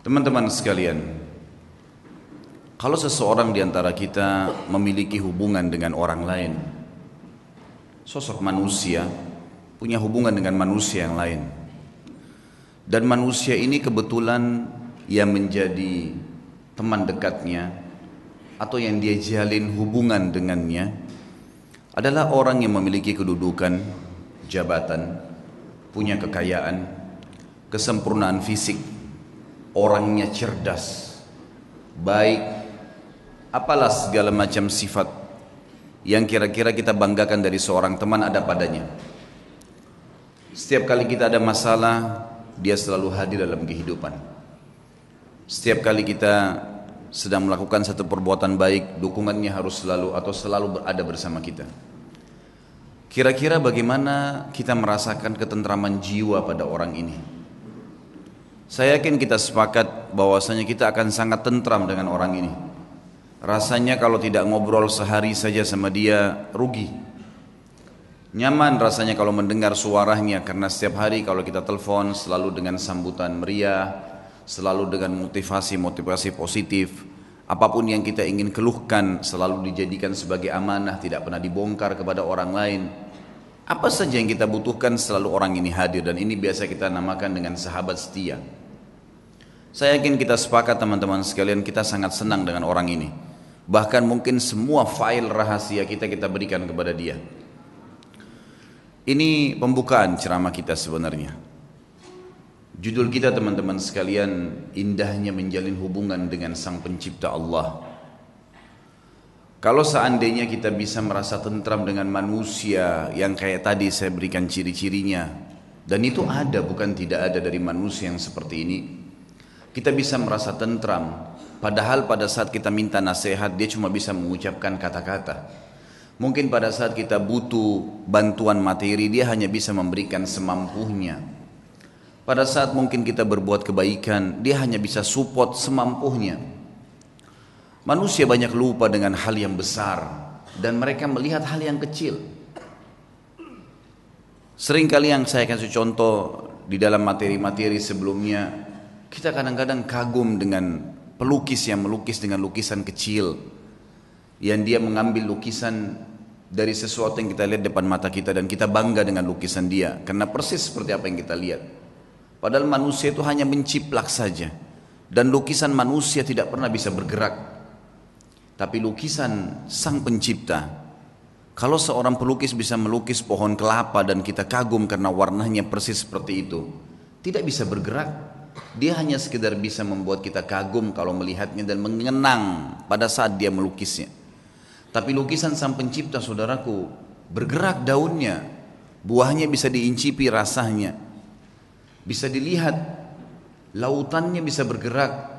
Teman-teman sekalian, kalau seseorang di antara kita memiliki hubungan dengan orang lain, sosok manusia punya hubungan dengan manusia yang lain, dan manusia ini kebetulan yang menjadi teman dekatnya atau yang dia jalin hubungan dengannya adalah orang yang memiliki kedudukan, jabatan, punya kekayaan, kesempurnaan fisik, orangnya cerdas, baik, apalah segala macam sifat yang kira-kira kita banggakan dari seorang teman ada padanya. Setiap kali kita ada masalah, dia selalu hadir dalam kehidupan. Setiap kali kita sedang melakukan satu perbuatan baik, dukungannya harus selalu atau selalu berada bersama kita. Kira-kira bagaimana kita merasakan ketentraman jiwa pada orang ini? Saya yakin kita sepakat bahwasanya kita akan sangat tentram dengan orang ini. Rasanya kalau tidak ngobrol sehari saja sama dia rugi. Nyaman rasanya kalau mendengar suaranya, karena setiap hari kalau kita telepon selalu dengan sambutan meriah, selalu dengan motivasi positif. Apapun yang kita ingin keluhkan selalu dijadikan sebagai amanah, tidak pernah dibongkar kepada orang lain. Apa saja yang kita butuhkan selalu orang ini hadir, dan ini biasa kita namakan dengan sahabat setia. Saya yakin kita sepakat teman-teman sekalian, kita sangat senang dengan orang ini. Bahkan mungkin semua file rahasia kita berikan kepada dia. Ini pembukaan ceramah kita sebenarnya. Judul kita teman-teman sekalian, indahnya menjalin hubungan dengan Sang Pencipta Allah. Kalau seandainya kita bisa merasa tentram dengan manusia yang kayak tadi saya berikan ciri-cirinya, dan itu ada, bukan tidak ada dari manusia yang seperti ini, kita bisa merasa tentram. Padahal pada saat kita minta nasihat, dia cuma bisa mengucapkan kata-kata. Mungkin pada saat kita butuh bantuan materi, dia hanya bisa memberikan semampunya. Pada saat mungkin kita berbuat kebaikan, dia hanya bisa support semampunya. Manusia banyak lupa dengan hal yang besar, dan mereka melihat hal yang kecil. Seringkali yang saya kasih contoh di dalam materi-materi sebelumnya, kita kadang-kadang kagum dengan pelukis yang melukis dengan lukisan kecil, yang dia mengambil lukisan dari sesuatu yang kita lihat depan mata kita, dan kita bangga dengan lukisan dia karena persis seperti apa yang kita lihat. Padahal manusia itu hanya menciplak saja, dan lukisan manusia tidak pernah bisa bergerak. Tapi lukisan Sang Pencipta, kalau seorang pelukis bisa melukis pohon kelapa dan kita kagum karena warnanya persis seperti itu, tidak bisa bergerak. Dia hanya sekedar bisa membuat kita kagum kalau melihatnya dan mengenang pada saat dia melukisnya. Tapi lukisan Sang Pencipta, saudaraku, bergerak daunnya, buahnya bisa diincipi rasanya, bisa dilihat, lautannya bisa bergerak,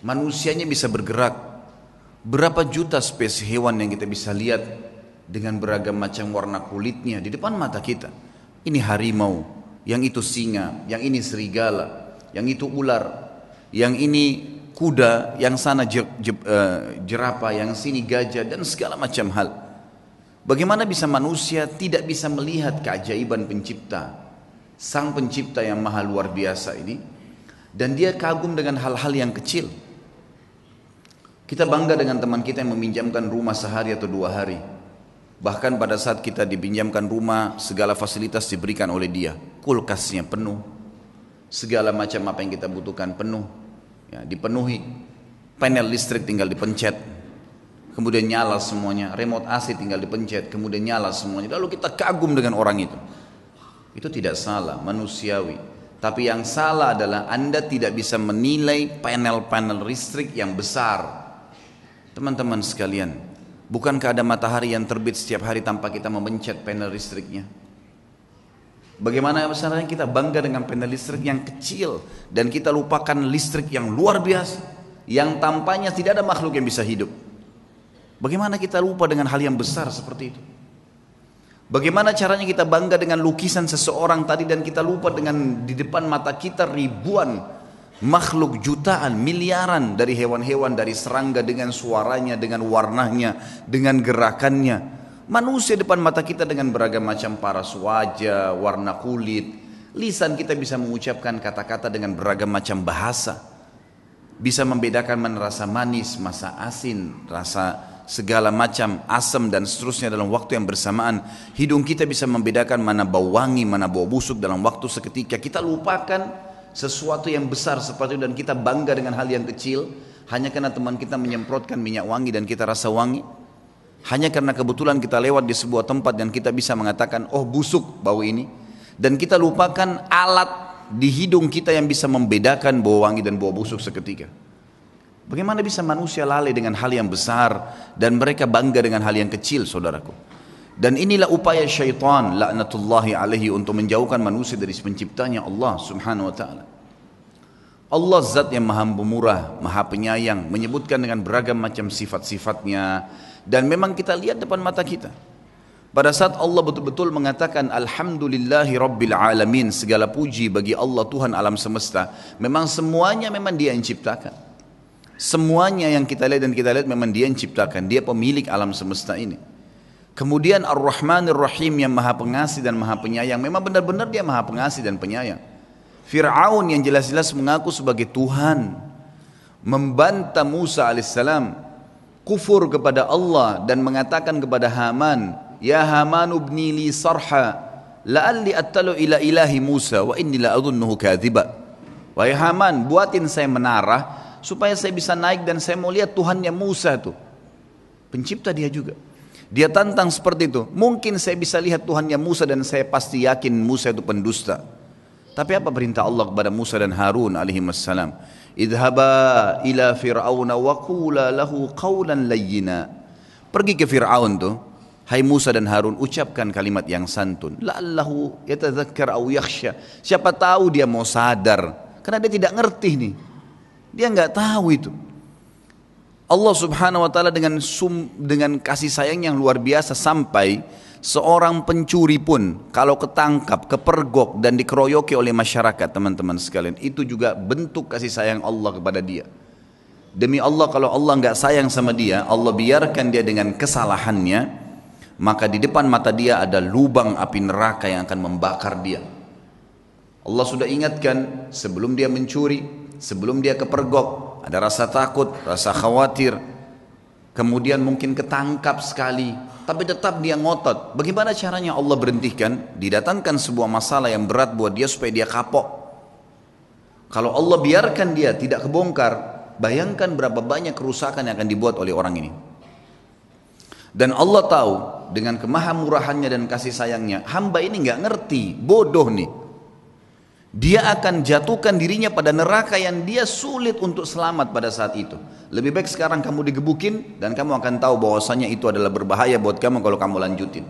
manusianya bisa bergerak. Berapa juta spesies hewan yang kita bisa lihat dengan beragam macam warna kulitnya di depan mata kita. Ini harimau, yang itu singa, yang ini serigala, yang itu ular, yang ini kuda, yang sana jerapah, yang sini gajah, dan segala macam hal. Bagaimana bisa manusia tidak bisa melihat keajaiban Pencipta, Sang Pencipta yang maha luar biasa ini, dan dia kagum dengan hal-hal yang kecil. Kita bangga dengan teman kita yang meminjamkan rumah sehari atau 2 hari. Bahkan pada saat kita dipinjamkan rumah, segala fasilitas diberikan oleh dia. Kulkasnya penuh, segala macam apa yang kita butuhkan penuh, ya, dipenuhi. Panel listrik tinggal dipencet, kemudian nyala semuanya. Remote AC tinggal dipencet, kemudian nyala semuanya. Lalu kita kagum dengan orang itu. Itu tidak salah, manusiawi. Tapi yang salah adalah Anda tidak bisa menilai panel-panel listrik yang besar. Teman-teman sekalian, bukankah ada matahari yang terbit setiap hari tanpa kita memencet panel listriknya? Bagaimana misalnya kita bangga dengan panel listrik yang kecil, dan kita lupakan listrik yang luar biasa, yang tampaknya tidak ada makhluk yang bisa hidup. Bagaimana kita lupa dengan hal yang besar seperti itu? Bagaimana caranya kita bangga dengan lukisan seseorang tadi, dan kita lupa dengan di depan mata kita ribuan makhluk, jutaan, miliaran dari hewan-hewan, dari serangga dengan suaranya, dengan warnanya, dengan gerakannya. Manusia depan mata kita dengan beragam macam paras wajah, warna kulit. Lisan kita bisa mengucapkan kata-kata dengan beragam macam bahasa. bisa membedakan mana rasa manis, rasa asin, rasa segala macam asam dan seterusnya dalam waktu yang bersamaan. Hidung kita bisa membedakan mana bau wangi, mana bau busuk dalam waktu seketika. Kita lupakan sesuatu yang besar seperti itu dan kita bangga dengan hal yang kecil hanya karena teman kita menyemprotkan minyak wangi dan kita rasa wangi. Hanya karena kebetulan kita lewat di sebuah tempat dan kita bisa mengatakan, oh busuk bau ini. Dan kita lupakan alat di hidung kita yang bisa membedakan bau wangi dan bau busuk seketika. Bagaimana bisa manusia lalai dengan hal yang besar dan mereka bangga dengan hal yang kecil, saudaraku. Dan inilah upaya syaitan laknatullahi alaihi untuk menjauhkan manusia dari penciptanya Allah subhanahu wa ta'ala. Allah zat yang maha pemurah, maha penyayang, menyebutkan dengan beragam macam sifat-sifatnya. Dan memang kita lihat depan mata kita. Pada saat Allah betul-betul mengatakan Alhamdulillahi Rabbil Alamin, segala puji bagi Allah Tuhan alam semesta. Memang semuanya memang Dia yang ciptakan. Semuanya yang kita lihat dan kita lihat memang Dia yang ciptakan. Dia pemilik alam semesta ini. Kemudian Ar-Rahmanir Rahim yang maha pengasih dan maha penyayang. Memang benar-benar Dia maha pengasih dan penyayang. Fir'aun yang jelas-jelas mengaku sebagai Tuhan, membantah Musa alaihissalam, kufur kepada Allah dan mengatakan kepada Haman, ya Haman ibni li sarha la'alli attalu ila ilahi Musa wa inni la adhunnuhu kadhiba. Wahai Haman, buatin saya menara supaya saya bisa naik dan saya mau lihat Tuhannya Musa itu. Pencipta dia juga. Dia tantang seperti itu. Mungkin saya bisa lihat Tuhannya Musa dan saya pasti yakin Musa itu pendusta. Tapi apa perintah Allah kepada Musa dan Harun alaihissalam? Idhaba ila fir'auna wa qula lahu qawlan layyina. Pergi ke Fir'aun tuh. Hai Musa dan Harun, ucapkan kalimat yang santun. La'allahu yatadzakkar aw yakhsha. Siapa tahu dia mau sadar. Karena dia tidak ngerti nih. Dia nggak tahu itu. Allah subhanahu wa ta'ala dengan kasih sayang yang luar biasa sampai seorang pencuri pun kalau ketangkap, kepergok dan dikeroyoki oleh masyarakat, teman-teman sekalian, itu juga bentuk kasih sayang Allah kepada dia. Demi Allah, kalau Allah nggak sayang sama dia, Allah biarkan dia dengan kesalahannya, maka di depan mata dia ada lubang api neraka yang akan membakar dia. Allah sudah ingatkan sebelum dia mencuri, sebelum dia kepergok, ada rasa takut, rasa khawatir, kemudian mungkin ketangkap sekali, tapi tetap dia ngotot. Bagaimana caranya Allah berhentikan? Didatangkan sebuah masalah yang berat buat dia supaya dia kapok. Kalau Allah biarkan dia tidak kebongkar, bayangkan berapa banyak kerusakan yang akan dibuat oleh orang ini. Dan Allah tahu dengan kemahamurahannya dan kasih sayangnya, hamba ini nggak ngerti, bodoh nih. Dia akan jatuhkan dirinya pada neraka yang dia sulit untuk selamat pada saat itu. Lebih baik sekarang kamu digebukin dan kamu akan tahu bahwasanya itu adalah berbahaya buat kamu kalau kamu lanjutin.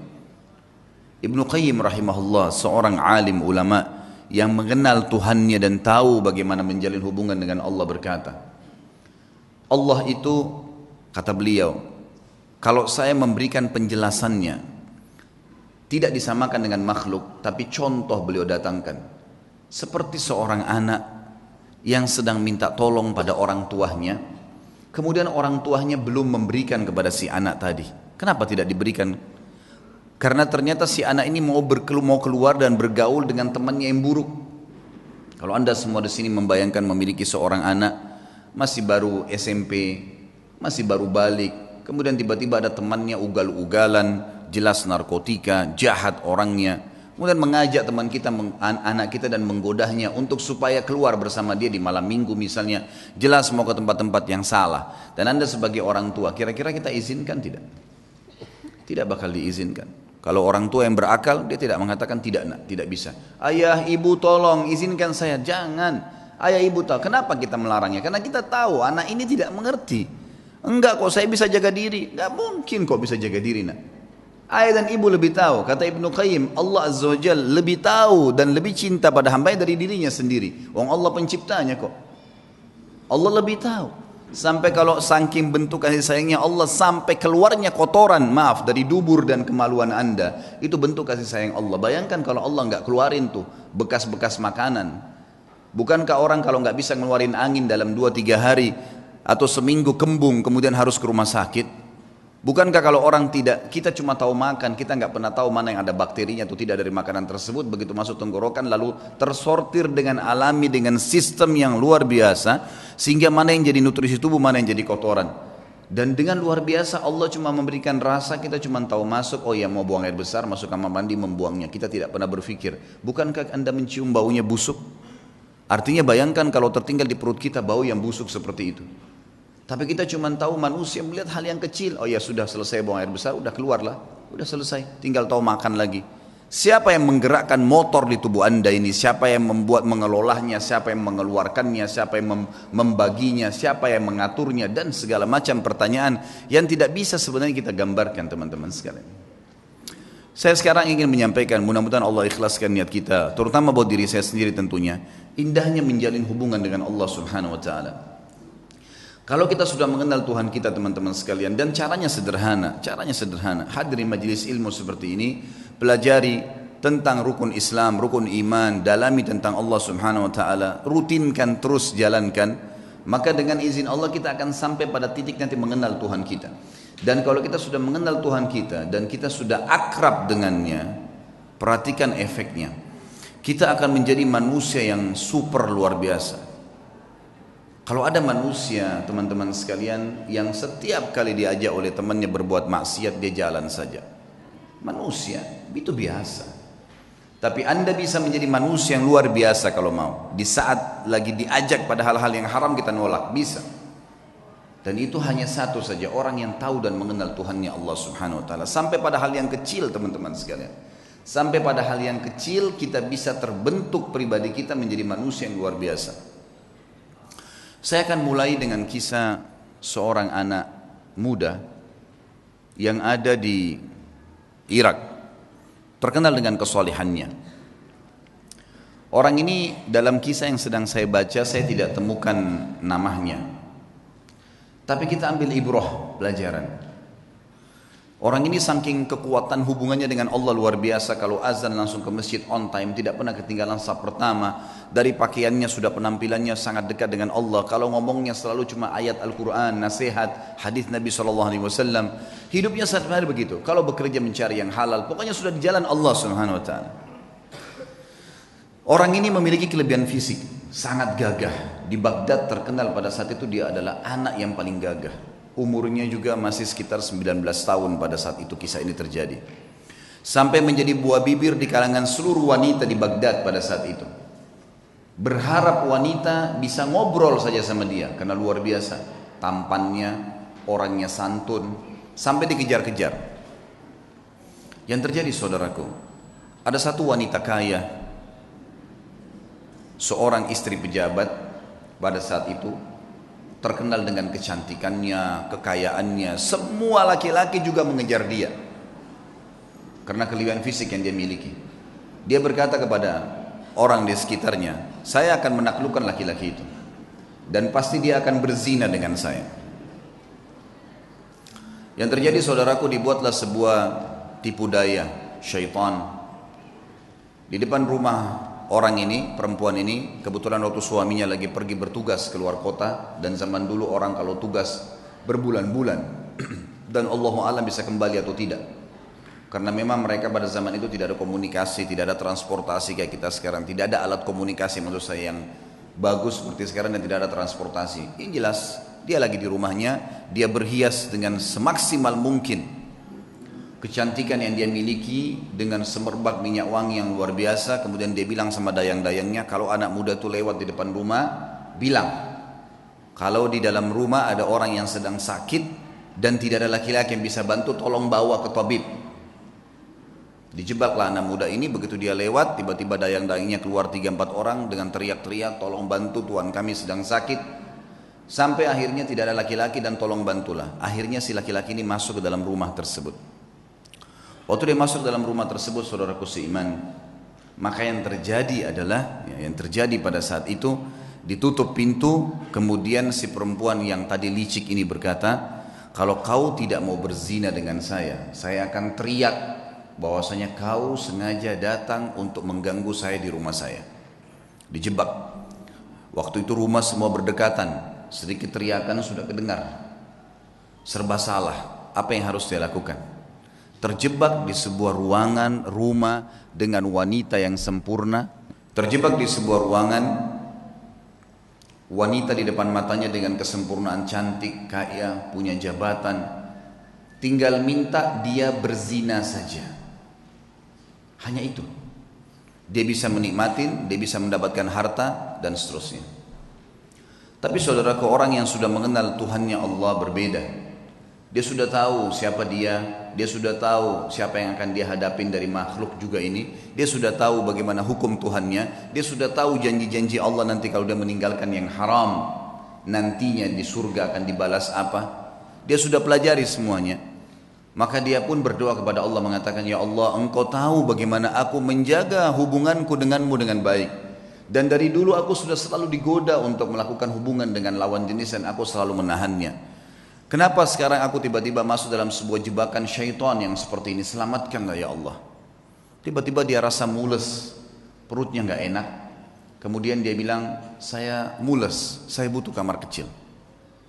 Ibnu Qayyim rahimahullah, seorang alim ulama yang mengenal Tuhannya dan tahu bagaimana menjalin hubungan dengan Allah, berkata, Allah itu, kata beliau, kalau saya memberikan penjelasannya tidak disamakan dengan makhluk, tapi contoh beliau datangkan. Seperti seorang anak yang sedang minta tolong pada orang tuanya, kemudian orang tuanya belum memberikan kepada si anak tadi. Kenapa tidak diberikan? Karena ternyata si anak ini mau keluar dan bergaul dengan temannya yang buruk. Kalau anda semua di sini membayangkan memiliki seorang anak masih baru SMP, masih baru balik, kemudian tiba-tiba ada temannya ugal-ugalan, jelas narkotika, jahat orangnya. Kemudian mengajak teman kita, anak kita dan menggodahnya untuk supaya keluar bersama dia di malam minggu misalnya. Jelas mau ke tempat-tempat yang salah. Dan anda sebagai orang tua, kira-kira kita izinkan tidak? Tidak bakal diizinkan. Kalau orang tua yang berakal, dia tidak mengatakan tidak nak, tidak bisa. Ayah, ibu tolong izinkan saya. Jangan. Ayah, ibu tahu. Kenapa kita melarangnya? Karena kita tahu anak ini tidak mengerti. Enggak kok, saya bisa jaga diri. Enggak mungkin kok bisa jaga diri nak. Ayah dan ibu lebih tahu. Kata Ibnu Qayyim, Allah Azza wa Jalla lebih tahu dan lebih cinta pada hambanya dari dirinya sendiri. Wong Allah penciptanya kok. Allah lebih tahu. Sampai kalau saking bentuk kasih sayangnya Allah, sampai keluarnya kotoran, maaf, dari dubur dan kemaluan anda, itu bentuk kasih sayang Allah. Bayangkan kalau Allah nggak keluarin tuh bekas-bekas makanan. Bukankah orang kalau nggak bisa ngeluarin angin dalam 2-3 hari atau seminggu kembung kemudian harus ke rumah sakit? Bukankah kalau orang tidak, kita cuma tahu makan, kita nggak pernah tahu mana yang ada bakterinya atau tidak dari makanan tersebut, begitu masuk tenggorokan lalu tersortir dengan alami, dengan sistem yang luar biasa, Sehingga mana yang jadi nutrisi tubuh, mana yang jadi kotoran. Dan dengan luar biasa Allah cuma memberikan rasa, kita cuma tahu masuk, oh ya mau buang air besar, masuk kamar mandi membuangnya. Kita tidak pernah berpikir, bukankah Anda mencium baunya busuk? Artinya bayangkan kalau tertinggal di perut kita bau yang busuk seperti itu. Tapi kita cuma tahu manusia melihat hal yang kecil, oh ya sudah selesai buang air besar, udah keluarlah, udah selesai, tinggal tahu makan lagi. Siapa yang menggerakkan motor di tubuh Anda ini? Siapa yang membuat mengelolanya? Siapa yang mengeluarkannya? Siapa yang membaginya? Siapa yang mengaturnya? Dan segala macam pertanyaan yang tidak bisa sebenarnya kita gambarkan, teman-teman sekalian. Saya sekarang ingin menyampaikan, mudah-mudahan Allah ikhlaskan niat kita, terutama buat diri saya sendiri tentunya, indahnya menjalin hubungan dengan Allah Subhanahu wa taala. Kalau kita sudah mengenal Tuhan kita, teman-teman sekalian, dan caranya sederhana, hadiri majelis ilmu seperti ini, pelajari tentang rukun Islam, rukun iman, dalami tentang Allah Subhanahu wa taala, rutinkan terus jalankan, maka dengan izin Allah kita akan sampai pada titik nanti mengenal Tuhan kita. Dan kalau kita sudah mengenal Tuhan kita dan kita sudah akrab dengannya, perhatikan efeknya. Kita akan menjadi manusia yang super luar biasa. Kalau ada manusia, teman-teman sekalian, yang setiap kali diajak oleh temannya berbuat maksiat, dia jalan saja. Manusia, itu biasa. Tapi Anda bisa menjadi manusia yang luar biasa kalau mau. Di saat lagi diajak pada hal-hal yang haram kita nolak, bisa. Dan itu hanya satu saja, orang yang tahu dan mengenal Tuhannya Allah Subhanahu wa taala. Sampai pada hal yang kecil, teman-teman sekalian. Sampai pada hal yang kecil kita bisa terbentuk pribadi kita menjadi manusia yang luar biasa. Saya akan mulai dengan kisah seorang anak muda yang ada di Irak, terkenal dengan kesalehannya. Orang ini dalam kisah yang sedang saya baca, saya tidak temukan namanya. Tapi kita ambil ibrah, pelajaran. Orang ini saking kekuatan hubungannya dengan Allah luar biasa, kalau azan langsung ke masjid on time, tidak pernah ketinggalan saf pertama. Dari pakaiannya sudah penampilannya sangat dekat dengan Allah. Kalau ngomongnya selalu cuma ayat Al-Quran, nasihat, hadis Nabi SAW. Hidupnya sehari-hari begitu. Kalau bekerja mencari yang halal, pokoknya sudah di jalan Allah Subhanahu wa taala. Orang ini memiliki kelebihan fisik, sangat gagah. Di Baghdad terkenal pada saat itu dia adalah anak yang paling gagah. Umurnya juga masih sekitar 19 tahun pada saat itu kisah ini terjadi. Sampai menjadi buah bibir di kalangan seluruh wanita di Baghdad pada saat itu. Berharap wanita bisa ngobrol saja sama dia karena luar biasa. Tampannya, orangnya santun, sampai dikejar-kejar. Yang terjadi saudaraku, ada satu wanita kaya, seorang istri pejabat pada saat itu, terkenal dengan kecantikannya, kekayaannya. Semua laki-laki juga mengejar dia karena kelebihan fisik yang dia miliki. Dia berkata kepada orang di sekitarnya, saya akan menaklukkan laki-laki itu dan pasti dia akan berzina dengan saya. Yang terjadi saudaraku, dibuatlah sebuah tipu daya syaitan di depan rumah orang ini, perempuan ini. Kebetulan waktu suaminya lagi pergi bertugas keluar kota, dan zaman dulu orang kalau tugas berbulan-bulan dan Allahu a'lam bisa kembali atau tidak, karena memang mereka pada zaman itu tidak ada komunikasi, tidak ada transportasi kayak kita sekarang, tidak ada alat komunikasi maksud saya yang bagus seperti sekarang, dan tidak ada transportasi. Yang jelas dia lagi di rumahnya, dia berhias dengan semaksimal mungkin kecantikan yang dia miliki, dengan semerbak minyak wangi yang luar biasa. Kemudian dia bilang sama dayang-dayangnya, kalau anak muda itu lewat di depan rumah, bilang kalau di dalam rumah ada orang yang sedang sakit dan tidak ada laki-laki yang bisa bantu, tolong bawa ke tabib. Dijebaklah anak muda ini. Begitu dia lewat, tiba-tiba dayang-dayangnya keluar 3-4 orang dengan teriak-teriak, tolong bantu, tuan kami sedang sakit. Sampai akhirnya tidak ada laki-laki dan tolong bantulah. Akhirnya si laki-laki ini masuk ke dalam rumah tersebut. Waktu dia masuk dalam rumah tersebut, saudaraku seiman, maka yang terjadi adalah, yang terjadi pada saat itu, ditutup pintu. Kemudian si perempuan yang tadi licik ini berkata, kalau kau tidak mau berzina dengan saya akan teriak bahwasanya kau sengaja datang untuk mengganggu saya di rumah saya. Dijebak. Waktu itu rumah semua berdekatan, sedikit teriakan sudah kedengar. Serba salah, apa yang harus dia lakukan? Terjebak di sebuah ruangan rumah dengan wanita yang sempurna, terjebak di sebuah ruangan wanita di depan matanya dengan kesempurnaan, cantik, kaya, punya jabatan, tinggal minta dia berzina saja. Hanya itu. Dia bisa menikmatin, dia bisa mendapatkan harta dan seterusnya. Tapi saudaraku, orang yang sudah mengenal Tuhannya Allah berbeda. Dia sudah tahu siapa dia sudah tahu siapa yang akan dia hadapin dari makhluk juga ini. Dia sudah tahu bagaimana hukum Tuhannya. Dia sudah tahu janji-janji Allah nanti kalau dia meninggalkan yang haram, nantinya di surga akan dibalas apa. Dia sudah pelajari semuanya. Maka dia pun berdoa kepada Allah mengatakan, ya Allah, engkau tahu bagaimana aku menjaga hubunganku denganmu dengan baik. Dan dari dulu aku sudah selalu digoda untuk melakukan hubungan dengan lawan jenis dan aku selalu menahannya. Kenapa sekarang aku tiba-tiba masuk dalam sebuah jebakan syaitan yang seperti ini? Selamatkanlah ya Allah. Tiba-tiba dia rasa mules, perutnya nggak enak. Kemudian dia bilang, saya mules, saya butuh kamar kecil.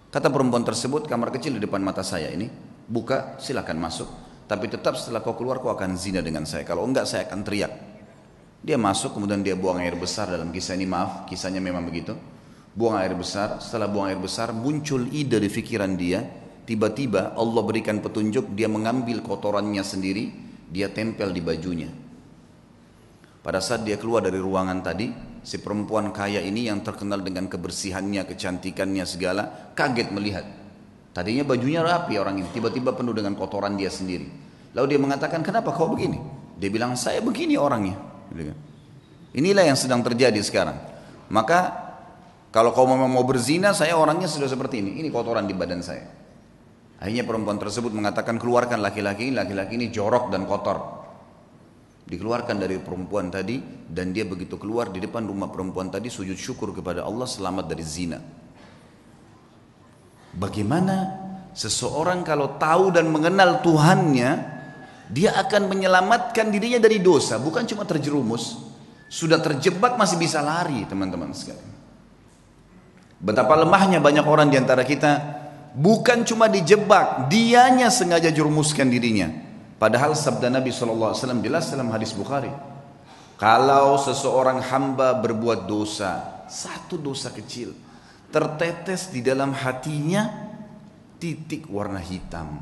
Kata perempuan tersebut, kamar kecil di depan mata saya ini, buka, silakan masuk. Tapi tetap setelah kau keluar kau akan zina dengan saya. Kalau enggak saya akan teriak. Dia masuk, kemudian dia buang air besar. Dalam kisah ini, maaf, kisahnya memang begitu. Buang air besar, setelah buang air besar muncul ide di pikiran dia. Tiba-tiba Allah berikan petunjuk, dia mengambil kotorannya sendiri, dia tempel di bajunya. Pada saat dia keluar dari ruangan tadi, si perempuan kaya ini yang terkenal dengan kebersihannya, kecantikannya segala, kaget melihat. Tadinya bajunya rapi orang ini, tiba-tiba penuh dengan kotoran dia sendiri. Lalu dia mengatakan, kenapa kau begini? Dia bilang, saya begini orangnya. Inilah yang sedang terjadi sekarang. Maka kalau kau memang mau berzina, saya orangnya sudah seperti ini. Ini kotoran di badan saya. Akhirnya perempuan tersebut mengatakan, keluarkan laki-laki ini jorok dan kotor. Dikeluarkan dari perempuan tadi, dan dia begitu keluar di depan rumah perempuan tadi, sujud syukur kepada Allah selamat dari zina. Bagaimana seseorang kalau tahu dan mengenal Tuhannya, dia akan menyelamatkan dirinya dari dosa, bukan cuma terjerumus. Sudah terjebak masih bisa lari, teman-teman sekalian. Betapa lemahnya banyak orang di antara kita, bukan cuma dijebak, dianya sengaja jerumuskan dirinya. Padahal sabda Nabi SAW jelas dalam hadis Bukhari, kalau seseorang hamba berbuat dosa, satu dosa kecil, tertetes di dalam hatinya titik warna hitam,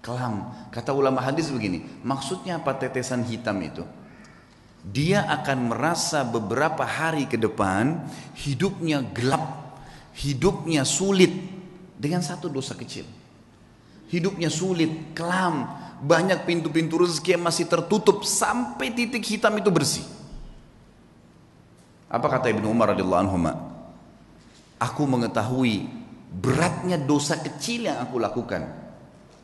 kelam. Kata ulama hadis begini, maksudnya apa tetesan hitam itu? Dia akan merasa beberapa hari ke depan hidupnya gelap, hidupnya sulit dengan satu dosa kecil. Hidupnya sulit, kelam, banyak pintu-pintu rezeki yang masih tertutup sampai titik hitam itu bersih. Apa kata Ibnu Umar radhiyallahu anhu? Aku mengetahui beratnya dosa kecil yang aku lakukan.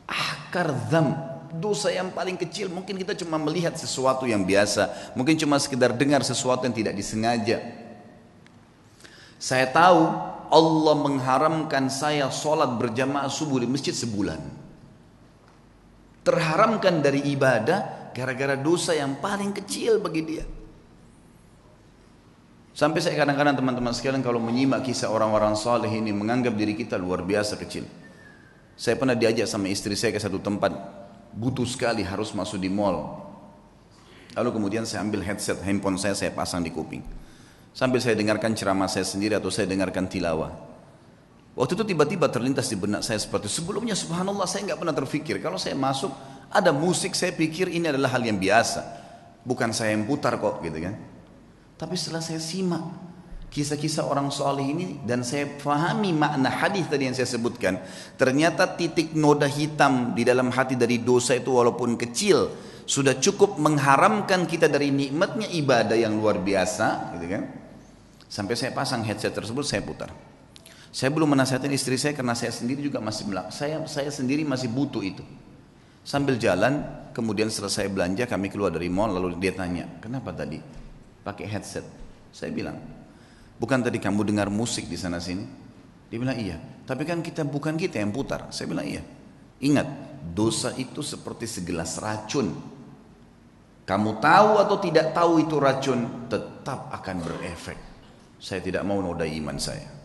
Akar dzam, dosa yang paling kecil. Mungkin kita cuma melihat sesuatu yang biasa, mungkin cuma sekedar dengar sesuatu yang tidak disengaja. Saya tahu Allah mengharamkan saya sholat berjamaah subuh di masjid sebulan. Terharamkan dari ibadah gara-gara dosa yang paling kecil bagi dia. Sampai saya kadang-kadang teman-teman sekalian kalau menyimak kisah orang-orang saleh ini menganggap diri kita luar biasa kecil. Saya pernah diajak sama istri saya ke satu tempat, butuh sekali harus masuk di mall. Lalu kemudian saya ambil headset handphone saya pasang di kuping. Sambil saya dengarkan ceramah saya sendiri atau saya dengarkan tilawah. Waktu itu tiba-tiba terlintas di benak saya seperti sebelumnya, subhanallah saya nggak pernah terfikir kalau saya masuk ada musik, saya pikir ini adalah hal yang biasa, bukan saya yang putar kok gitu kan. Tapi setelah saya simak kisah-kisah orang saleh ini dan saya pahami makna hadis tadi yang saya sebutkan, ternyata titik noda hitam di dalam hati dari dosa itu walaupun kecil sudah cukup mengharamkan kita dari nikmatnya ibadah yang luar biasa gitu kan. Sampai saya pasang headset tersebut, saya putar. Saya belum menasihatin istri saya karena saya sendiri juga masih saya sendiri masih butuh itu. Sambil jalan, kemudian selesai belanja kami keluar dari mall, lalu dia tanya, kenapa tadi pakai headset? Saya bilang, bukan tadi kamu dengar musik di sana sini? Dia bilang iya, tapi kan bukan kita yang putar. Saya bilang iya. Ingat, dosa itu seperti segelas racun. Kamu tahu atau tidak tahu itu racun, tetap akan berefek. Saya tidak mau nodai iman saya.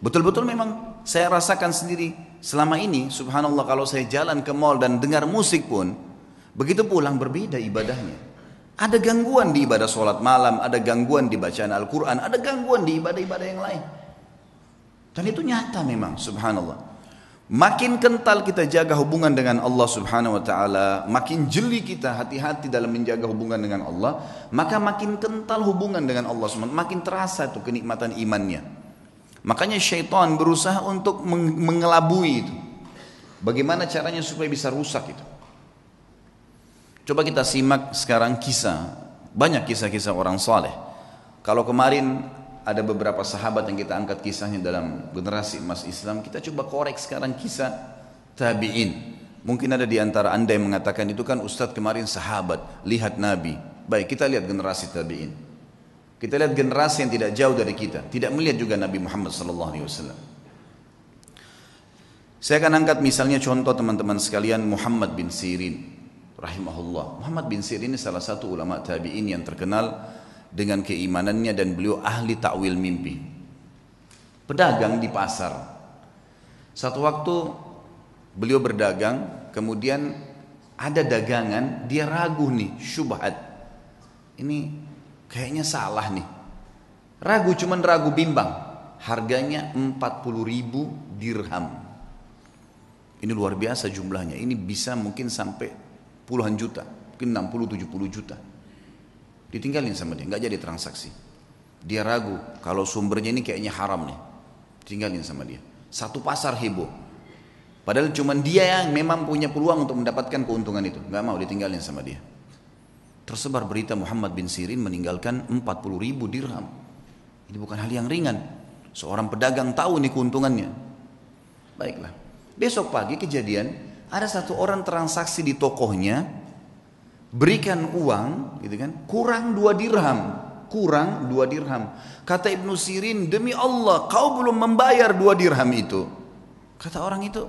Betul-betul memang saya rasakan sendiri selama ini, subhanallah, kalau saya jalan ke mall dan dengar musik pun, begitu pulang berbeda ibadahnya. Ada gangguan di ibadah sholat malam, ada gangguan di bacaan Al-Quran, ada gangguan di ibadah-ibadah yang lain. Dan itu nyata memang, subhanallah. Makin kental kita jaga hubungan dengan Allah subhanahu wa ta'ala, makin jeli kita hati-hati dalam menjaga hubungan dengan Allah, maka makin kental hubungan dengan Allah subhanahu wa ta'ala, makin terasa itu kenikmatan imannya. Makanya syaitan berusaha untuk mengelabui itu. Bagaimana caranya supaya bisa rusak itu. Coba kita simak sekarang kisah, banyak kisah-kisah orang saleh. Kalau kemarin ada beberapa sahabat yang kita angkat kisahnya dalam generasi emas Islam, kita coba korek sekarang kisah tabi'in. Mungkin ada di antara anda yang mengatakan itu kan Ustadz kemarin sahabat, lihat Nabi. Baik, kita lihat generasi tabi'in. Kita lihat generasi yang tidak jauh dari kita, tidak melihat juga Nabi Muhammad SAW. Saya akan angkat misalnya contoh teman-teman sekalian Muhammad bin Sirin rahimahullah. Muhammad bin Sirin ini salah satu ulama tabi'in yang terkenal dengan keimanannya dan beliau ahli takwil mimpi. Pedagang di pasar. Satu waktu beliau berdagang, kemudian ada dagangan, dia ragu nih, syubhat. Ini kayaknya salah nih. Ragu, cuman ragu bimbang. Harganya 40.000 dirham. Ini luar biasa jumlahnya. Ini bisa mungkin sampai puluhan juta, mungkin 60-70 juta. Ditinggalin sama dia, nggak jadi transaksi. Dia ragu, kalau sumbernya ini kayaknya haram nih. Tinggalin sama dia. Satu pasar heboh. Padahal cuman dia yang memang punya peluang untuk mendapatkan keuntungan itu. Nggak mau, ditinggalin sama dia. Tersebar berita Muhammad bin Sirin meninggalkan 40.000 dirham. Ini bukan hal yang ringan. Seorang pedagang tahu nih keuntungannya. Baiklah. Besok pagi kejadian, ada satu orang transaksi di tokohnya, berikan uang, gitu kan, kurang 2 dirham, kurang 2 dirham. Kata Ibnu Sirin, demi Allah, kau belum membayar 2 dirham itu. Kata orang itu,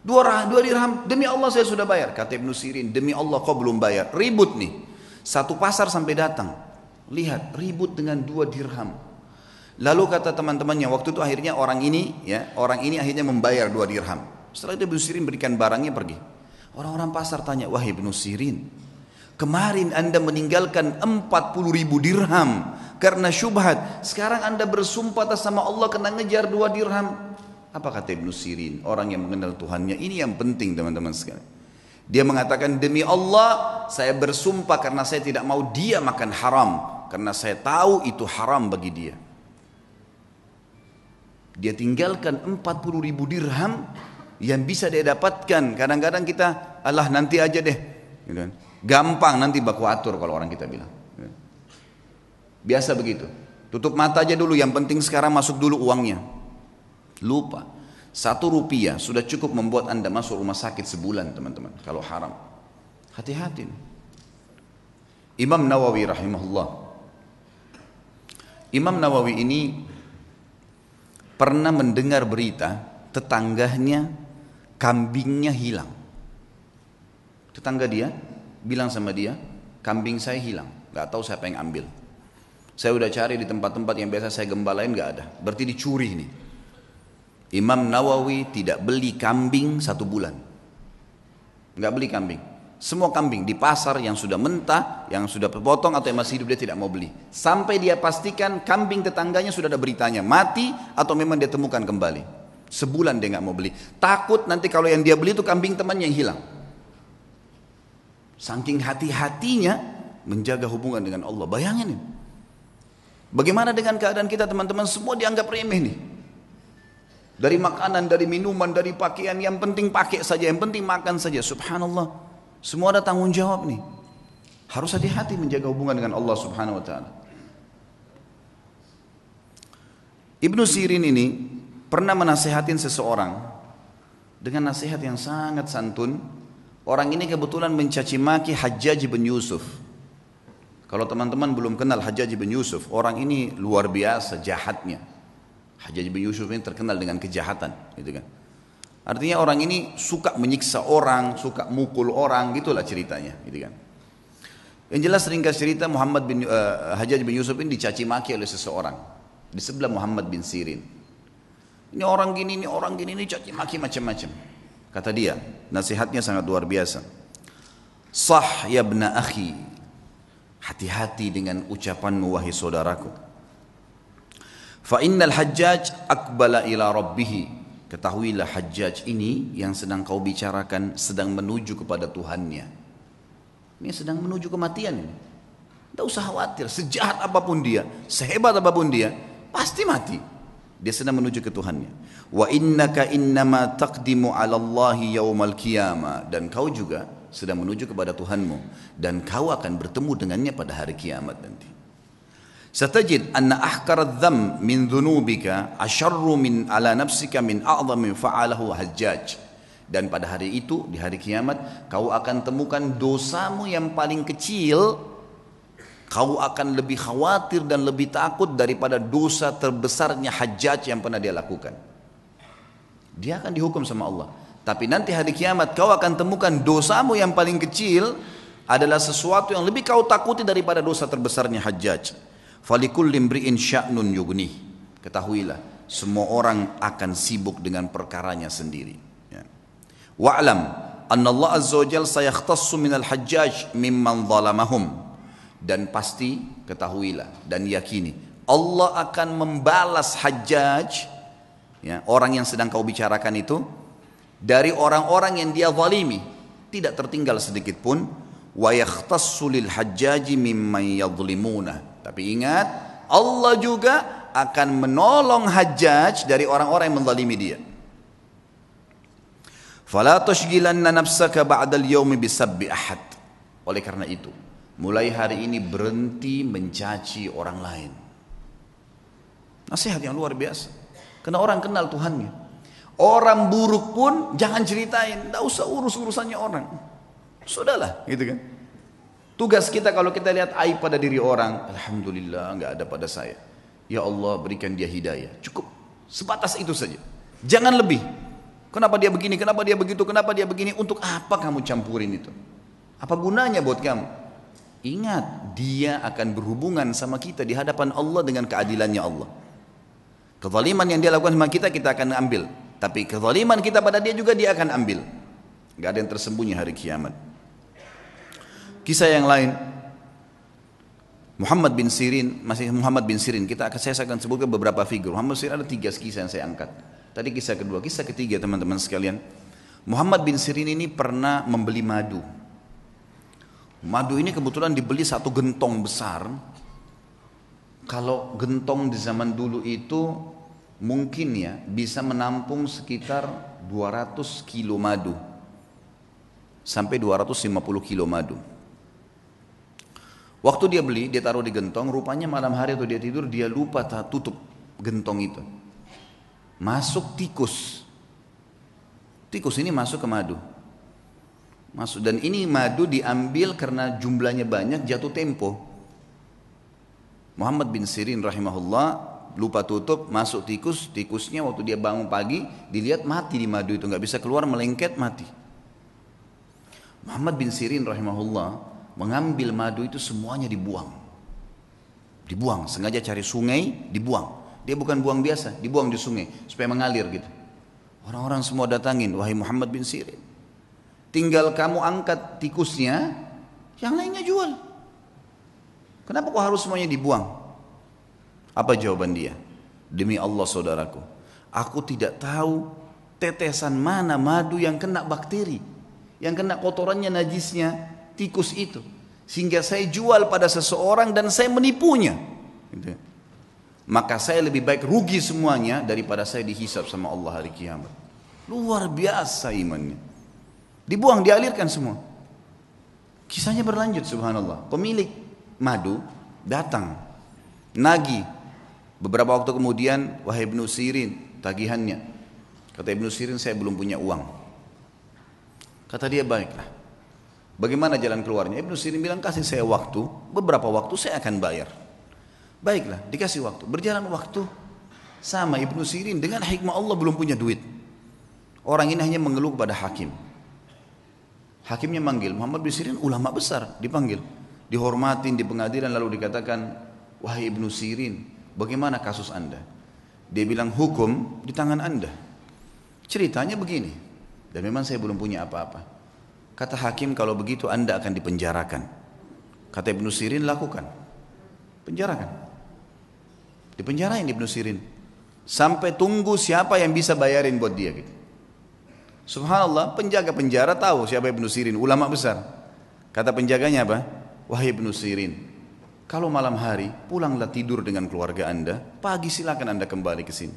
2 dirham, demi Allah saya sudah bayar. Kata Ibnu Sirin, demi Allah kau belum bayar. Ribut nih, satu pasar sampai datang, lihat ribut dengan 2 dirham. Lalu kata teman-temannya, waktu itu akhirnya orang ini akhirnya membayar 2 dirham. Setelah itu Ibnu Sirin berikan barangnya pergi. Orang-orang pasar tanya, wahai Ibnu Sirin, kemarin anda meninggalkan 40.000 dirham karena syubhat. Sekarang anda bersumpah atas sama Allah kena ngejar 2 dirham. Apa kata Ibnu Sirin? Orang yang mengenal Tuhannya. Ini yang penting teman-teman sekalian. Dia mengatakan, demi Allah saya bersumpah karena saya tidak mau dia makan haram. Karena saya tahu itu haram bagi dia. Dia tinggalkan 40.000 dirham yang bisa dia dapatkan. Kadang-kadang kita, alah nanti aja deh, gitu kan. Gampang nanti baku atur kalau orang kita bilang. Biasa begitu. Tutup mata aja dulu, yang penting sekarang masuk dulu uangnya. Lupa. 1 rupiah sudah cukup membuat anda masuk rumah sakit sebulan teman-teman. Kalau haram. Hati-hati. Imam Nawawi rahimahullah. Imam Nawawi ini pernah mendengar berita tetangganya kambingnya hilang. Tetangga dia bilang sama dia, kambing saya hilang, gak tahu siapa yang ambil. Saya udah cari di tempat-tempat yang biasa saya gembalain, gak ada. Berarti dicuri nih. Imam Nawawi tidak beli kambing 1 bulan. Gak beli kambing. Semua kambing di pasar yang sudah mentah, yang sudah potong atau yang masih hidup dia tidak mau beli. Sampai dia pastikan kambing tetangganya sudah ada beritanya, mati atau memang dia temukan kembali. Sebulan dia gak mau beli. Takut nanti kalau yang dia beli itu kambing temannya yang hilang. Saking hati-hatinya menjaga hubungan dengan Allah. Bayangin ini. Bagaimana dengan keadaan kita teman-teman? Semua dianggap remeh nih. Dari makanan, dari minuman, dari pakaian, yang penting pakai saja, yang penting makan saja. Subhanallah. Semua ada tanggung jawab nih. Harus hati-hati menjaga hubungan dengan Allah subhanahu wa ta'ala. Ibnu Sirin ini pernah menasehatin seseorang dengan nasihat yang sangat santun. Orang ini kebetulan mencaci maki Hajjaj bin Yusuf. Kalau teman-teman belum kenal Hajjaj bin Yusuf, orang ini luar biasa jahatnya. Hajjaj bin Yusuf ini terkenal dengan kejahatan, gitu kan. Artinya orang ini suka menyiksa orang, suka mukul orang, gitulah ceritanya, gitu kan. Yang jelas ringkas cerita, Hajjaj bin Yusuf ini dicaci maki oleh seseorang di sebelah Muhammad bin Sirin. Ini orang gini, ini caci maki macam-macam. Kata dia, nasihatnya sangat luar biasa. Sah ya ibna akhi, Hati-hati dengan ucapanmu wahai saudaraku. Fa innal hajjaj aqbala ila rabbih. Ketahuilah Hajjaj ini yang sedang kau bicarakan sedang menuju kepada Tuhannya. Ini sedang menuju kematian ini. Tidak usah khawatir, sejahat apapun dia, sehebat apapun dia, pasti mati. Dia sedang menuju ke Tuhannya. Wa innaka innama taqdimu 'ala Allahi yaumal qiyamah, dan kau juga sedang menuju kepada Tuhanmu dan kau akan bertemu dengannya pada hari kiamat nanti. Satajid anna ahkar adh-dham min dhunubika asharru min ala nafsika min a'zami fa'alahu Hajjaj. Dan pada hari itu, di hari kiamat, kau akan temukan dosamu yang paling kecil, kau akan lebih khawatir dan lebih takut daripada dosa terbesarnya Hajjaj yang pernah dia lakukan. Dia akan dihukum sama Allah. Tapi nanti hari kiamat kau akan temukan dosamu yang paling kecil adalah sesuatu yang lebih kau takuti daripada dosa terbesarnya Hajjaj. Falikul limri'in sya'nun yughnih. Ketahuilah, semua orang akan sibuk dengan perkaranya sendiri. Ya. Wa'lam anna Allah azza wa jalla sayakhtassu minal Hajjaj mimman zalamahum. Dan pasti ketahuilah dan yakini Allah akan membalas Hajjaj, ya, orang yang sedang kau bicarakan itu, dari orang-orang yang dia zalimi, tidak tertinggal sedikit pun. Wa yakhtassu lil Hajjaji mimman yadhlimuna. Tapi ingat, Allah juga akan menolong Hajjaj dari orang-orang yang menzalimi dia. Fala tushghilanna nafsaka ba'dal yaumi bisabbi ahad. Oleh karena itu, mulai hari ini berhenti mencaci orang lain. Nasihat yang luar biasa. Karena orang kenal Tuhannya. Orang buruk pun jangan ceritain, tidak usah urus urusannya orang. Sudahlah, gitu kan. Tugas kita kalau kita lihat aib pada diri orang, alhamdulillah nggak ada pada saya. Ya Allah berikan dia hidayah. Cukup sebatas itu saja. Jangan lebih. Kenapa dia begini? Kenapa dia begitu? Kenapa dia begini? Untuk apa kamu campurin itu? Apa gunanya buat kamu? Ingat, dia akan berhubungan sama kita di hadapan Allah dengan keadilannya Allah. Kezaliman yang dia lakukan sama kita, kita akan ambil. Tapi kezaliman kita pada dia juga dia akan ambil. Gak ada yang tersembunyi hari kiamat. Kisah yang lain, Muhammad bin Sirin, masih Muhammad bin Sirin, saya akan sebutkan beberapa figur. Muhammad bin Sirin ada 3 kisah yang saya angkat. Tadi kisah kedua, kisah ketiga teman-teman sekalian. Muhammad bin Sirin ini pernah membeli madu. Madu ini kebetulan dibeli 1 gentong besar. Kalau gentong di zaman dulu itu mungkin ya bisa menampung sekitar 200 kilo madu. Sampai 250 kilo madu. Waktu dia beli, dia taruh di gentong, rupanya malam hari atau dia tidur, dia lupa tutup gentong itu. Masuk tikus. Tikus ini masuk ke madu. Masuk, dan ini madu diambil karena jumlahnya banyak, jatuh tempo. Muhammad bin Sirin rahimahullah lupa tutup, masuk tikus, tikusnya waktu dia bangun pagi, dilihat mati di madu itu, nggak bisa keluar, melengket, mati. Muhammad bin Sirin rahimahullah mengambil madu itu semuanya dibuang. Dibuang, sengaja cari sungai, dibuang. Dia bukan buang biasa, dibuang di sungai supaya mengalir gitu. Orang-orang semua datangin, wahai Muhammad bin Sirin, tinggal kamu angkat tikusnya, yang lainnya jual. Kenapa kok harus semuanya dibuang? Apa jawaban dia? Demi Allah saudaraku, aku tidak tahu tetesan mana madu yang kena bakteri, yang kena kotorannya, najisnya tikus itu, sehingga saya jual pada seseorang dan saya menipunya. Gitu. Maka saya lebih baik rugi semuanya daripada saya dihisab sama Allah hari kiamat. Luar biasa imannya. Dibuang, dialirkan semua. Kisahnya berlanjut, subhanallah. Pemilik madu datang, nagih. Beberapa waktu kemudian, wahai Ibnu Sirin, tagihannya. Kata Ibnu Sirin, saya belum punya uang. Kata dia, baiklah. Bagaimana jalan keluarnya? Ibnu Sirin bilang, kasih saya waktu, beberapa waktu saya akan bayar. Baiklah, dikasih waktu. Berjalan waktu, sama Ibnu Sirin dengan hikmah Allah belum punya duit. Orang ini hanya mengeluh kepada hakim. Hakimnya manggil, Muhammad bin Sirin ulama besar, dipanggil. Dihormatin di pengadilan, lalu dikatakan, wahai Ibnu Sirin, bagaimana kasus anda? Dia bilang, hukum di tangan anda. Ceritanya begini, dan memang saya belum punya apa-apa. Kata hakim, kalau begitu anda akan dipenjarakan. Kata Ibnu Sirin, lakukan. Penjarakan. Dipenjarain Ibnu Sirin. Sampai tunggu siapa yang bisa bayarin buat dia gitu. Subhanallah, penjaga penjara tahu siapa Ibnu Sirin, ulama besar. Kata penjaganya apa? Wahai Ibnu Sirin, kalau malam hari pulanglah tidur dengan keluarga Anda, pagi silakan Anda kembali ke sini.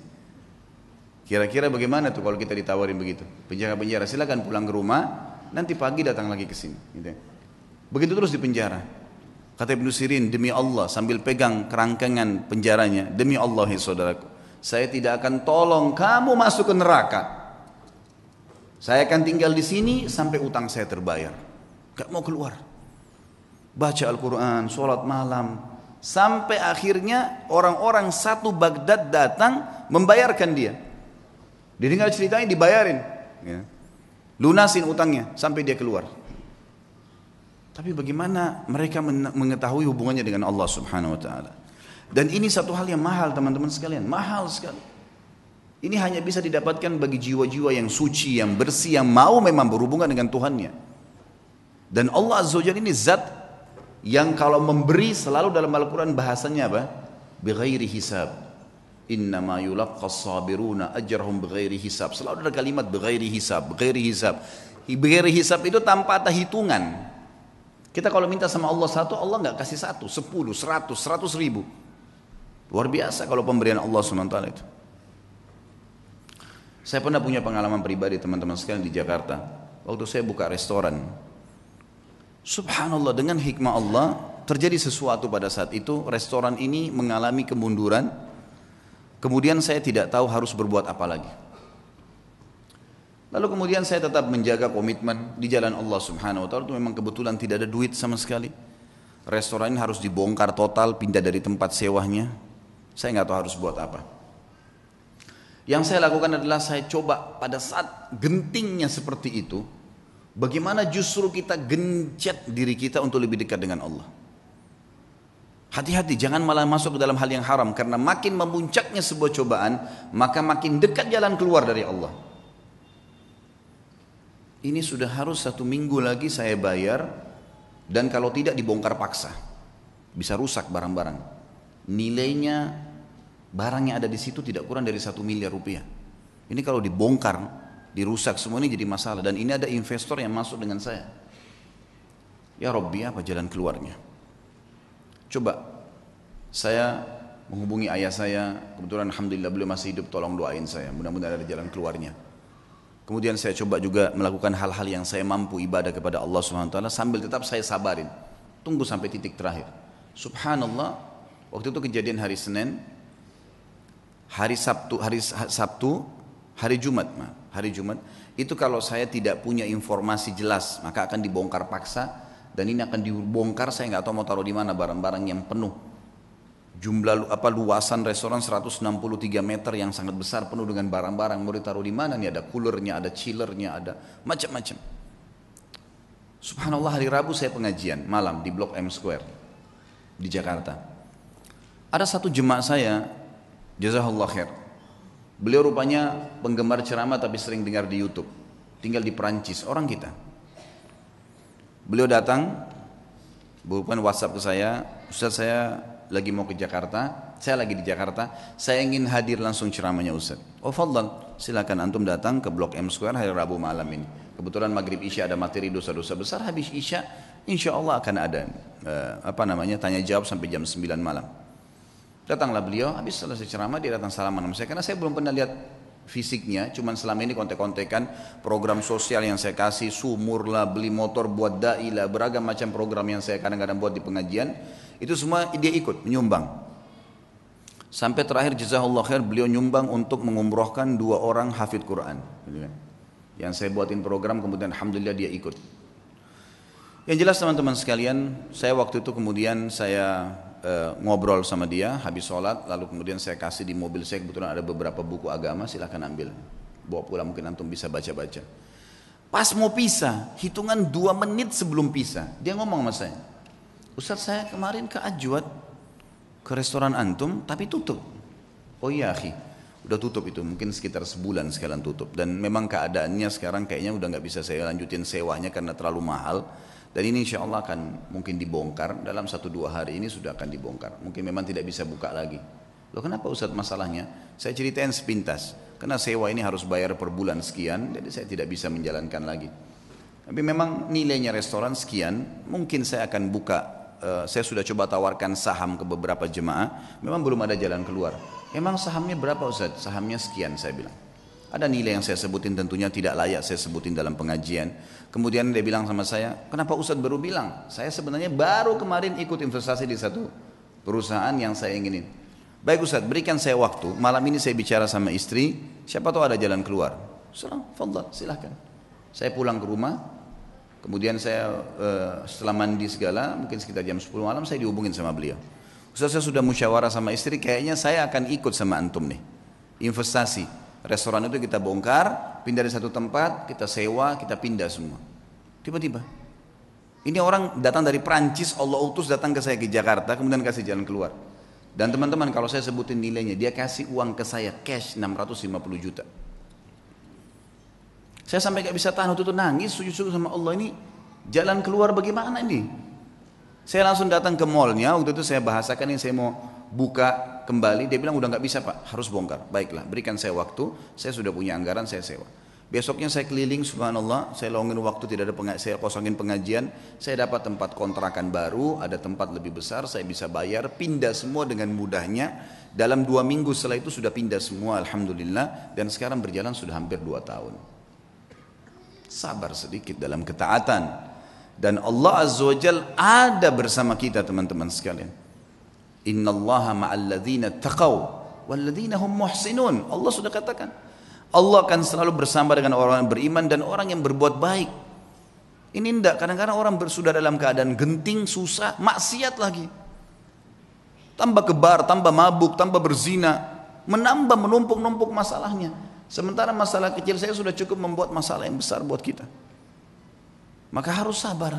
Kira-kira bagaimana tuh kalau kita ditawarin begitu? Penjaga penjara, silakan pulang ke rumah, nanti pagi datang lagi ke sini. Gitu. Begitu terus di penjara. Kata Ibnu Sirin, demi Allah, sambil pegang kerangkengan penjaranya, demi Allah ya saudaraku, saya tidak akan tolong kamu masuk ke neraka. Saya akan tinggal di sini sampai utang saya terbayar. Gak mau keluar. Baca Al-Quran, sholat malam, sampai akhirnya orang-orang satu Baghdad datang membayarkan dia. Dia dengar ceritanya dibayarin, ya. Lunasin utangnya sampai dia keluar. Tapi bagaimana mereka mengetahui hubungannya dengan Allah Subhanahu Wa Taala? Dan ini satu hal yang mahal teman-teman sekalian, mahal sekali. Ini hanya bisa didapatkan bagi jiwa-jiwa yang suci, yang bersih, yang mau memang berhubungan dengan Tuhannya. Dan Allah Azza wa Jalla ini zat yang kalau memberi selalu dalam Al-Quran bahasanya apa? Bighairi hisab. Innama yulaqqas sabiruna ajrahum bighairi hisab. Selalu ada kalimat bighairi hisab, bighairi hisab. Bighairi hisab itu tanpa ada hitungan. Kita kalau minta sama Allah satu, Allah nggak kasih satu, 10, 100, 100 ribu. Luar biasa kalau pemberian Allah SWT itu. Saya pernah punya pengalaman pribadi teman-teman sekalian di Jakarta. Waktu saya buka restoran. Subhanallah, dengan hikmah Allah terjadi sesuatu pada saat itu. Restoran ini mengalami kemunduran. Kemudian saya tidak tahu harus berbuat apa lagi. Lalu kemudian saya tetap menjaga komitmen di jalan Allah Subhanahu Wa Taala. Itu memang kebetulan tidak ada duit sama sekali. Restoran ini harus dibongkar total, pindah dari tempat sewanya. Saya nggak tahu harus buat apa. Yang saya lakukan adalah saya coba pada saat gentingnya seperti itu, bagaimana justru kita gencet diri kita untuk lebih dekat dengan Allah. Hati-hati, jangan malah masuk ke dalam hal yang haram, karena makin memuncaknya sebuah cobaan, maka makin dekat jalan keluar dari Allah. Ini sudah harus 1 minggu lagi saya bayar, dan kalau tidak dibongkar paksa, bisa rusak barang-barang. Nilainya barang yang ada di situ tidak kurang dari 1 miliar rupiah. Ini kalau dibongkar, dirusak semua, ini jadi masalah. Dan ini ada investor yang masuk dengan saya. Ya Rabbi, apa jalan keluarnya? Coba saya menghubungi ayah saya, kebetulan alhamdulillah beliau masih hidup, tolong doain saya, mudah-mudahan ada jalan keluarnya. Kemudian saya coba juga melakukan hal-hal yang saya mampu ibadah kepada Allah SWT sambil tetap saya sabarin. Tunggu sampai titik terakhir. Subhanallah, waktu itu kejadian hari Senin, hari Jumat, itu kalau saya tidak punya informasi jelas, maka akan dibongkar paksa, dan ini akan dibongkar, saya nggak tahu mau taruh di mana barang-barang yang penuh. Jumlah luasan restoran 163 meter yang sangat besar, penuh dengan barang-barang, mau ditaruh di mana nih? Ada coolernya, ada chillernya, ada macam-macam. Subhanallah, hari Rabu saya pengajian malam di Blok M Square di Jakarta. Ada satu jemaah saya, jazakallah khair. Beliau rupanya penggemar ceramah tapi sering dengar di YouTube. Tinggal di Perancis, orang kita. Beliau datang, bukan WhatsApp ke saya, Ustaz saya lagi mau ke Jakarta, saya lagi di Jakarta, saya ingin hadir langsung ceramahnya Ustaz. Oh fadlan, silakan antum datang ke Blok M Square hari Rabu malam ini. Kebetulan maghrib Isya ada materi dosa-dosa besar, habis Isya insya Allah akan ada tanya jawab sampai jam 9 malam. Datanglah beliau, habis selesai ceramah dia datang salaman sama saya, karena saya belum pernah lihat fisiknya, cuman selama ini kontek-kontekan program sosial yang saya kasih, sumur lah, beli motor buat dai lah, beragam macam program yang saya kadang-kadang buat di pengajian, itu semua dia ikut menyumbang. Sampai terakhir jazakallah khair, beliau nyumbang untuk mengumrohkan 2 orang hafidh Quran. Yang saya buatin program, kemudian alhamdulillah dia ikut. Yang jelas teman-teman sekalian, saya waktu itu kemudian saya ngobrol sama dia habis sholat, lalu kemudian saya kasih di mobil saya, kebetulan ada beberapa buku agama, silahkan ambil, bawa pulang, mungkin antum bisa baca-baca. Pas mau pisah, hitungan 2 menit sebelum pisah, dia ngomong sama saya, Ustaz saya kemarin ke Ajwad, ke restoran antum, tapi tutup. Oh iya akhi, udah tutup itu, mungkin sekitar sebulan sekalian tutup. Dan memang keadaannya sekarang kayaknya udah gak bisa saya lanjutin sewanya karena terlalu mahal. Dan ini insya Allah akan mungkin dibongkar, dalam 1-2 hari ini sudah akan dibongkar. Mungkin memang tidak bisa buka lagi. Loh kenapa Ustaz masalahnya? Saya ceritain sepintas. Karena sewa ini harus bayar per bulan sekian, jadi saya tidak bisa menjalankan lagi. Tapi memang nilainya restoran sekian, mungkin saya akan buka. Saya sudah coba tawarkan saham ke beberapa jemaah, memang belum ada jalan keluar. Emang sahamnya berapa Ustaz? Sahamnya sekian, saya bilang. Ada nilai yang saya sebutin, tentunya tidak layak saya sebutin dalam pengajian. Kemudian dia bilang sama saya, kenapa Ustaz baru bilang? Saya sebenarnya baru kemarin ikut investasi di satu perusahaan yang saya inginin. Baik Ustaz, berikan saya waktu, malam ini saya bicara sama istri, siapa tahu ada jalan keluar. Fadhal, silahkan. Saya pulang ke rumah, kemudian saya setelah mandi segala, mungkin sekitar jam 10 malam saya dihubungin sama beliau. Ustaz, saya sudah musyawarah sama istri, kayaknya saya akan ikut sama antum nih. Investasi, restoran itu kita bongkar, pindah dari satu tempat, kita sewa, kita pindah semua. Tiba-tiba, ini orang datang dari Prancis, Allah utus datang ke saya ke Jakarta, kemudian kasih jalan keluar. Dan teman-teman kalau saya sebutin nilainya, dia kasih uang ke saya cash 650 juta. Saya sampai gak bisa tahan, waktu itu nangis, sujud-sujud sama Allah, ini jalan keluar bagaimana ini? Saya langsung datang ke mallnya, waktu itu saya bahasakan ini saya mau buka kembali, dia bilang udah gak bisa Pak, harus bongkar. Baiklah, berikan saya waktu, saya sudah punya anggaran, saya sewa. Besoknya saya keliling, subhanallah, saya longin waktu, tidak ada saya kosongin pengajian, saya dapat tempat kontrakan baru, ada tempat lebih besar, saya bisa bayar, pindah semua dengan mudahnya. Dalam 2 minggu setelah itu sudah pindah semua, alhamdulillah, dan sekarang berjalan sudah hampir 2 tahun. Sabar sedikit dalam ketaatan, dan Allah Azza wa Jal ada bersama kita teman-teman sekalian. Innallaha ma'al ladzina taqaw wal ladzina hum muhsinun. Allah sudah katakan, Allah akan selalu bersama dengan orang yang beriman dan orang yang berbuat baik. Ini enggak, kadang-kadang orang sudah dalam keadaan genting, susah, maksiat lagi, tambah kebar, tambah mabuk, tambah berzina, menambah menumpuk-numpuk masalahnya. Sementara masalah kecil saya sudah cukup membuat masalah yang besar buat kita. Maka harus sabar.